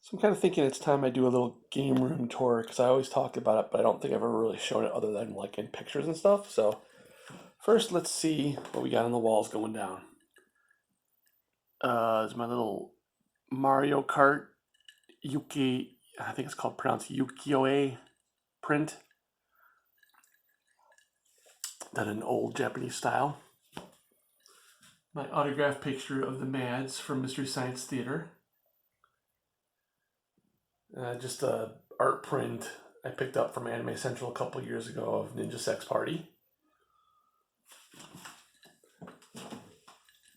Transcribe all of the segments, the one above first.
So I'm kind of thinking it's time I do a little game room tour because I always talk about it, but I don't think I've ever really shown it other than like in pictures and stuff. So first, let's see what we got on the walls going down. There's my little Mario Kart Yuki, I think it's called pronounced Ukiyo-e print. Done in old Japanese style. My autographed picture of the Mads from Mystery Science Theater. Just a art print I picked up from Anime Central a couple years ago of Ninja Sex Party.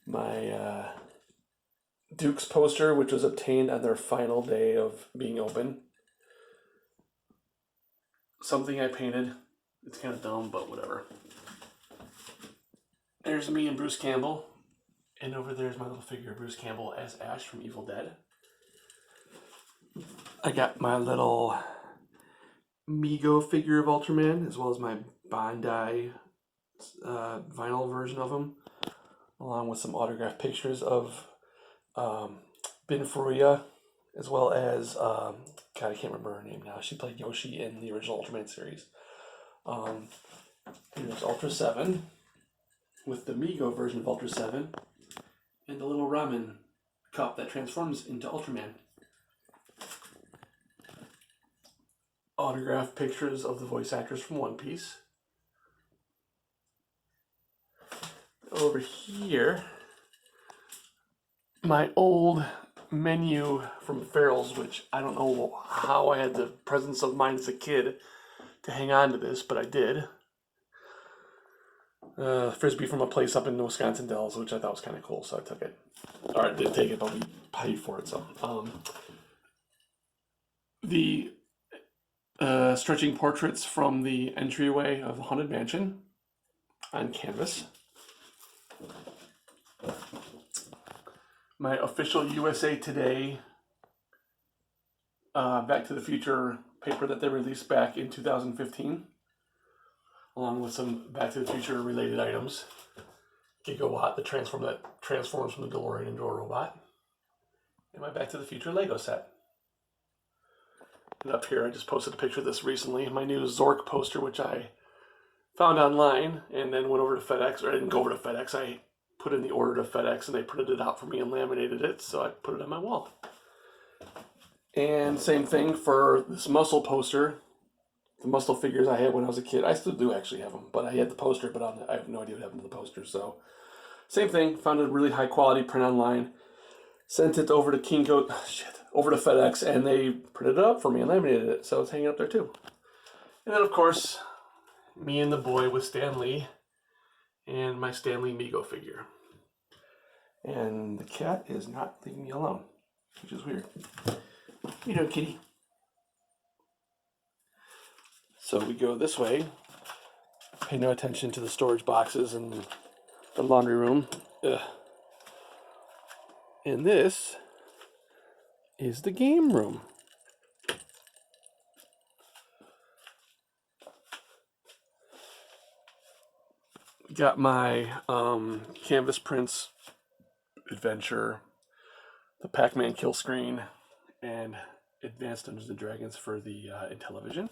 My Duke's poster, which was obtained on their final day of being open. Something I painted. It's kind of dumb, but whatever. There's me and Bruce Campbell. And over there's my little figure of Bruce Campbell as Ash from Evil Dead. I got my little Mego figure of Ultraman, as well as my Bandai vinyl version of him, along with some autographed pictures of Bin Furuya, as well as, God, I can't remember her name now. She played Yoshi in the original Ultraman series. Here's Ultra 7, with the Mego version of Ultra 7, and the little ramen cup that transforms into Ultraman. Autographed pictures of the voice actors from One Piece. Over here, my old menu from Farrell's, which I don't know how I had the presence of mind as a kid to hang on to this, but I did. Frisbee from a place up in Wisconsin Dells, which I thought was kind of cool, so I took it. Or I didn't take it, but we paid for it, so. The stretching portraits from the entryway of the Haunted Mansion on canvas. My official USA Today Back to the Future paper that they released back in 2015, along with some Back to the Future related items. Gigawatt, the transform that transforms from the DeLorean into a robot. And my Back to the Future Lego set. And up here, I just posted a picture of this recently. My new Zork poster, which I found online and then went over to FedEx, or I didn't go over to FedEx. I put in the order to FedEx and they printed it out for me and laminated it, so I put it on my wall. And same thing for this muscle poster. The muscle figures I had when I was a kid. I still do actually have them, but I had the poster, but I have no idea what happened to the poster. So same thing, found a really high quality print online. Sent it over to over to FedEx, and they printed it up for me and laminated it, so it's hanging up there too. And then, of course, me and the boy with Stan Lee, and my Stan Lee Mego figure. And the cat is not leaving me alone, which is weird. You know, kitty. So we go this way. Pay no attention to the storage boxes and the laundry room. Ugh. And this is the game room. Got my canvas prints adventure, the Pac-Man kill screen, and Advanced Dungeons and Dragons for the Intellivision.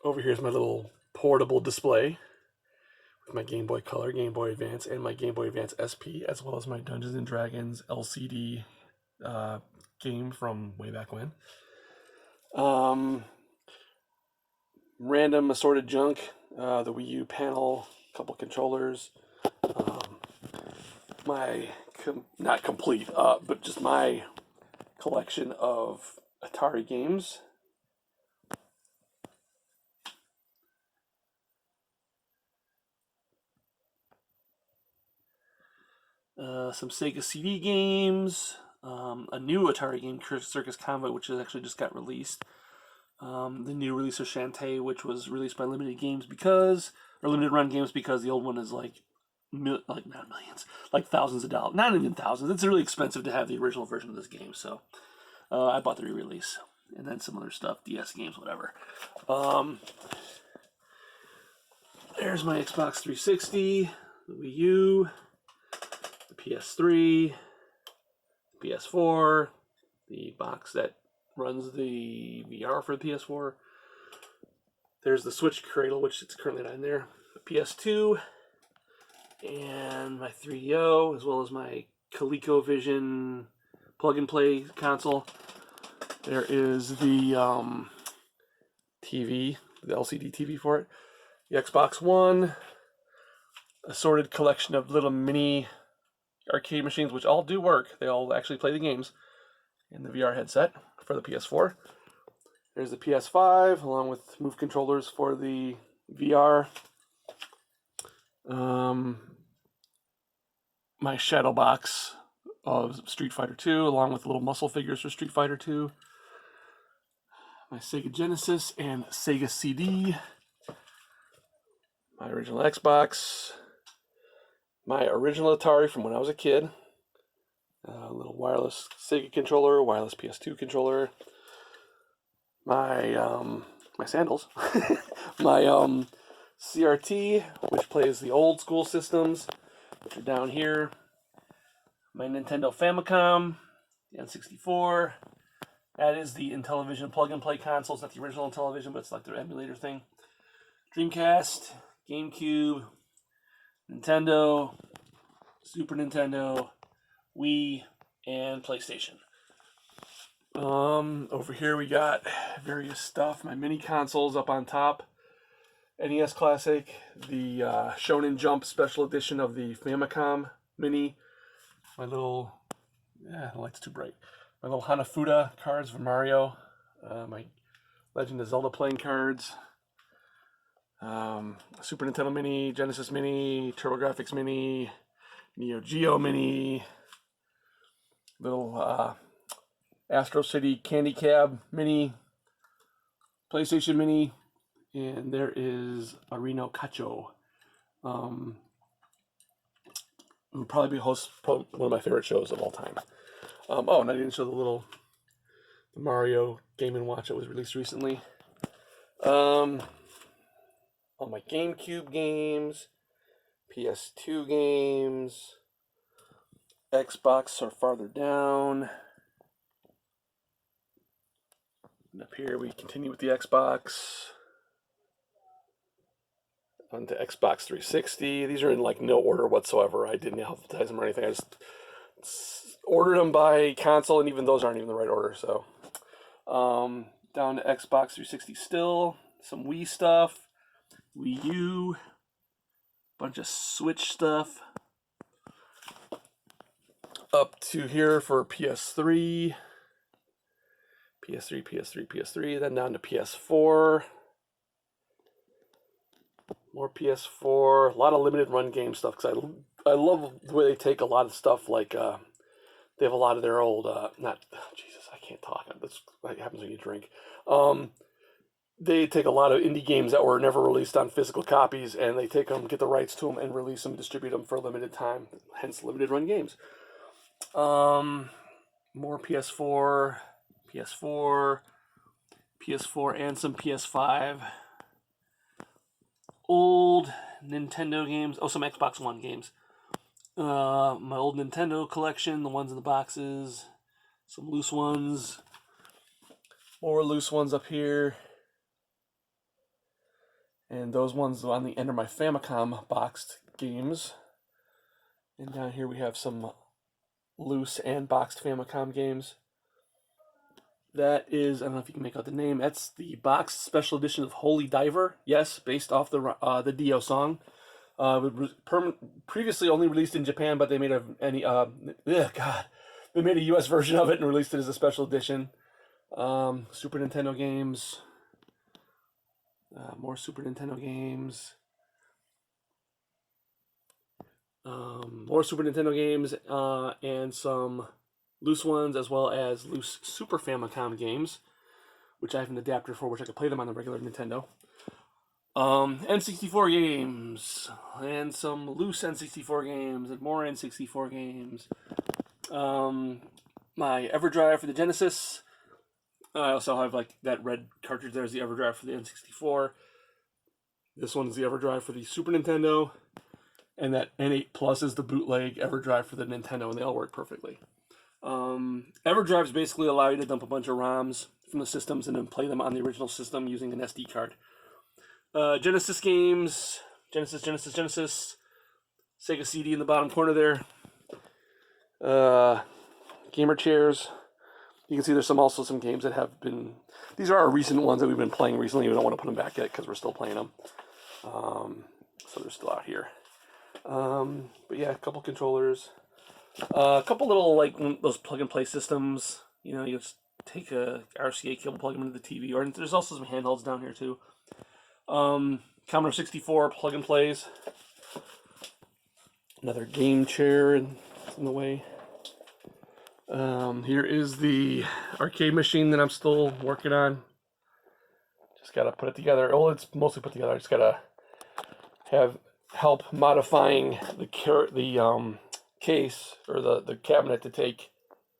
Over here's my little portable display with my Game Boy Color, Game Boy Advance, and my Game Boy Advance SP, as well as my Dungeons and Dragons LCD game from way back when. Random assorted junk, the Wii U panel, a couple controllers, my, not complete, but just my collection of Atari games. Some Sega CD games, a new Atari game, Circus Convoy, which has actually just got released. The new release of Shantae, which was released by Limited Run Games, because the old one is like not millions, like thousands of dollars, not even thousands. It's really expensive to have the original version of this game, so I bought the re-release, and then some other stuff, DS games, whatever. There's my Xbox 360, the Wii U, the PS3, the PS4, the box that runs the VR for the PS4. There's the Switch cradle, which it's currently not in there. The PS2, and my 3DO, as well as my ColecoVision plug-and-play console. There is the TV, the LCD TV for it. The Xbox One, assorted collection of little mini arcade machines, which all do work. They all actually play the games. And the VR headset for the PS4. There's the PS5, along with move controllers for the VR. My shadow box of Street Fighter 2, along with little muscle figures for Street Fighter 2. My Sega Genesis and Sega CD. My original Xbox. My original Atari from when I was a kid. A little wireless Sega controller, wireless PS2 controller. My my sandals. My CRT, which plays the old school systems, which are down here. My Nintendo Famicom, the N64. That is the Intellivision plug-and-play console. It's not the original Intellivision, but it's like their emulator thing. Dreamcast, GameCube, Nintendo, Super Nintendo, Wii, and PlayStation. Over here we got various stuff. My mini consoles up on top. NES Classic, the Shonen Jump Special Edition of the Famicom Mini. My little, the light's too bright. My little Hanafuda cards for Mario. My Legend of Zelda playing cards. Super Nintendo Mini, Genesis Mini, TurboGrafx Mini, Neo Geo Mini. Little Astro City Candy Cab Mini, PlayStation Mini, and there is Arino Cacho. Who probably hosts one of my favorite shows of all time. Oh, and I didn't show the Mario Game & Watch that was released recently. All my GameCube games, PS2 games, Xbox are farther down. And up here we continue with the Xbox. On to Xbox 360. These are in like no order whatsoever. I didn't alphabetize them or anything. I just ordered them by console, and even those aren't even the right order. So down to Xbox 360 still. Some Wii stuff. Wii U. Bunch of Switch stuff. Up to here for PS3. PS3. Then down to PS4. More PS4, a lot of limited run game stuff, because I love the way they take a lot of stuff, like they have a lot of their old, Jesus, I can't talk, that's what happens when you drink. They take a lot of indie games that were never released on physical copies, and they take them, get the rights to them, and release them, distribute them for a limited time, hence limited run games. More PS4, and some PS5. Old Nintendo games. Oh, some Xbox One games. My old Nintendo collection, the ones in the boxes. Some loose ones. More loose ones up here. And those ones on the end are my Famicom boxed games. And down here we have some loose and boxed Famicom games. That is, I don't know if you can make out the name. That's the boxed special edition of Holy Diver. Yes, based off the Dio song. Previously only released in Japan, but they made they made a U.S. version of it and released it as a special edition. Super Nintendo games. More Super Nintendo games. More Super Nintendo games, and some loose ones, as well as loose Super Famicom games, which I have an adapter for, which I can play them on the regular Nintendo. N64 games, and some loose N64 games, and more N64 games. My EverDrive for the Genesis. I also have like that red cartridge there is the EverDrive for the N64. This one's the EverDrive for the Super Nintendo. And that N8 Plus is the bootleg EverDrive for the Nintendo, and they all work perfectly. EverDrives basically allow you to dump a bunch of ROMs from the systems and then play them on the original system using an SD card. Genesis games, Genesis. Sega CD in the bottom corner there. Gamer chairs. You can see there's also some games that have been... These are our recent ones that we've been playing recently. We don't want to put them back yet because we're still playing them. So they're still out here. But yeah, a couple controllers. A couple little, like, those plug-and-play systems. You know, you just take a RCA cable, plug them into the TV. Or there's also some handhelds down here, too. Commodore 64 plug-and-plays. Another game chair in the way. Here is the arcade machine that I'm still working on. Just gotta put it together. Well, it's mostly put together. I just gotta have help modifying the case or the cabinet to take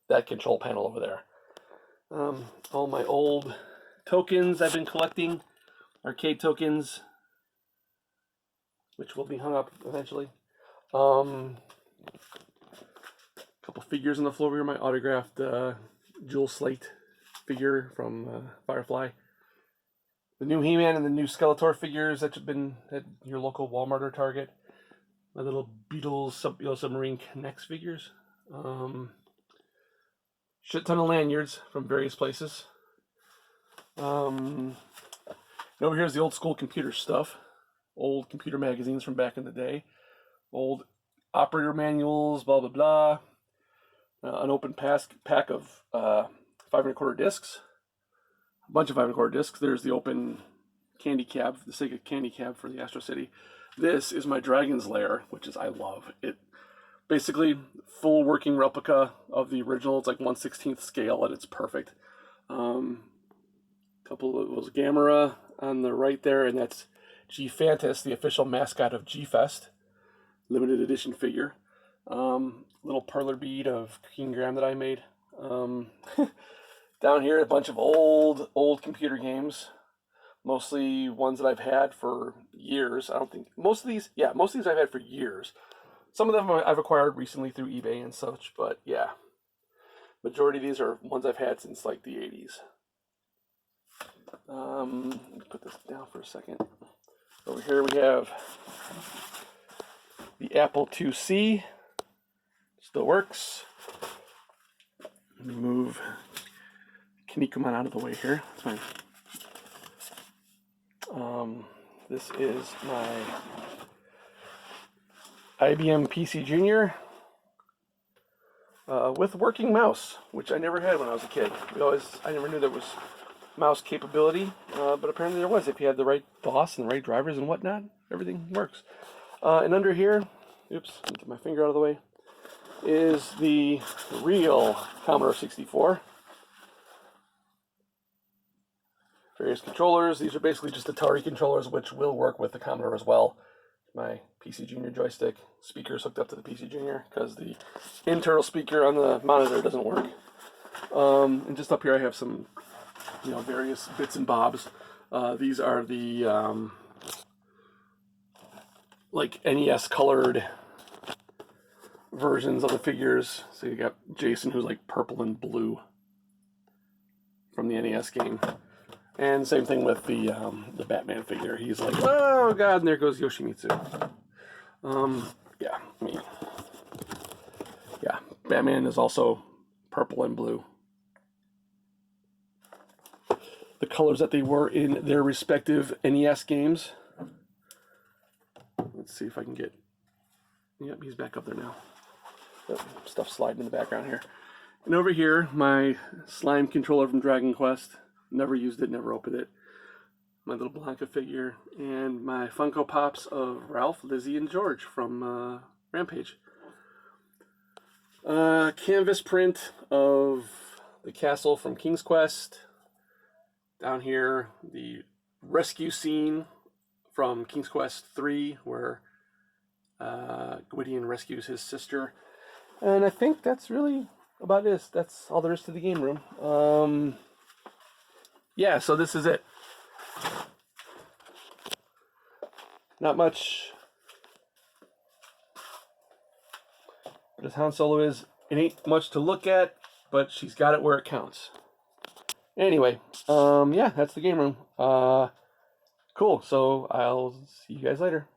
that control panel over there. All my old tokens I've been collecting, arcade tokens, which will be hung up eventually. Couple figures on the floor here. My autographed Jewel Slate figure from Firefly. The new He-Man and the new Skeletor figures that have been at your local Walmart or Target. My little Beatles submarine Connects figures. Shit ton of lanyards from various places. And over here is the old school computer stuff. Old computer magazines from back in the day. Old operator manuals, blah, blah, blah. An open pack of 5 1/4 discs. A bunch of 5 1/4 discs. There's the open candy cab, the Sega candy cab for the Astro City. This is my Dragon's Lair, which is, I love it. Basically, full working replica of the original. It's like 1/16 scale, and it's perfect. Couple of those Gamera on the right there, and that's G-Fantas, the official mascot of G-Fest. Limited edition figure. Little perler bead of King Graham that I made. Down here, a bunch of old computer games. Mostly ones that I've had for years. I don't think most of these I've had for years. Some of them I've acquired recently through eBay and such, but yeah. Majority of these are ones I've had since like the 80s. Put this down for a second. Over here we have the Apple IIc. Still works. Let me move Kinnikuman out of the way here. That's fine. This is my IBM PC Junior with working mouse, which I never had when I was a kid. I never knew there was mouse capability, but apparently there was. If you had the right DOS and the right drivers and whatnot, everything works. And under here, oops, let me get my finger out of the way, is the real Commodore 64. Various controllers. These are basically just Atari controllers, which will work with the Commodore as well. My PC Junior joystick. Speakers hooked up to the PC Junior because the internal speaker on the monitor doesn't work. And just up here I have some, various bits and bobs. These are the like NES colored versions of the figures. So you got Jason, who's like purple and blue from the NES game. And same thing with the Batman figure. He's like, oh god, and there goes Yoshimitsu. Batman is also purple and blue. The colors that they were in their respective NES games. Let's see if I can get... Yep, he's back up there now. Stuff sliding in the background here. And over here, my slime controller from Dragon Quest. Never used it, never opened it. My little Blanca figure. And my Funko Pops of Ralph, Lizzie, and George from Rampage. Canvas print of the castle from King's Quest. Down here, the rescue scene from King's Quest 3, where Gwydion rescues his sister. And I think that's really about it. That's all there is to the game room. Yeah, so this is it. Not much. But as Han Solo is, It ain't much to look at, but she's got it where it counts. Anyway, yeah, that's the game room. Cool. So I'll see you guys later.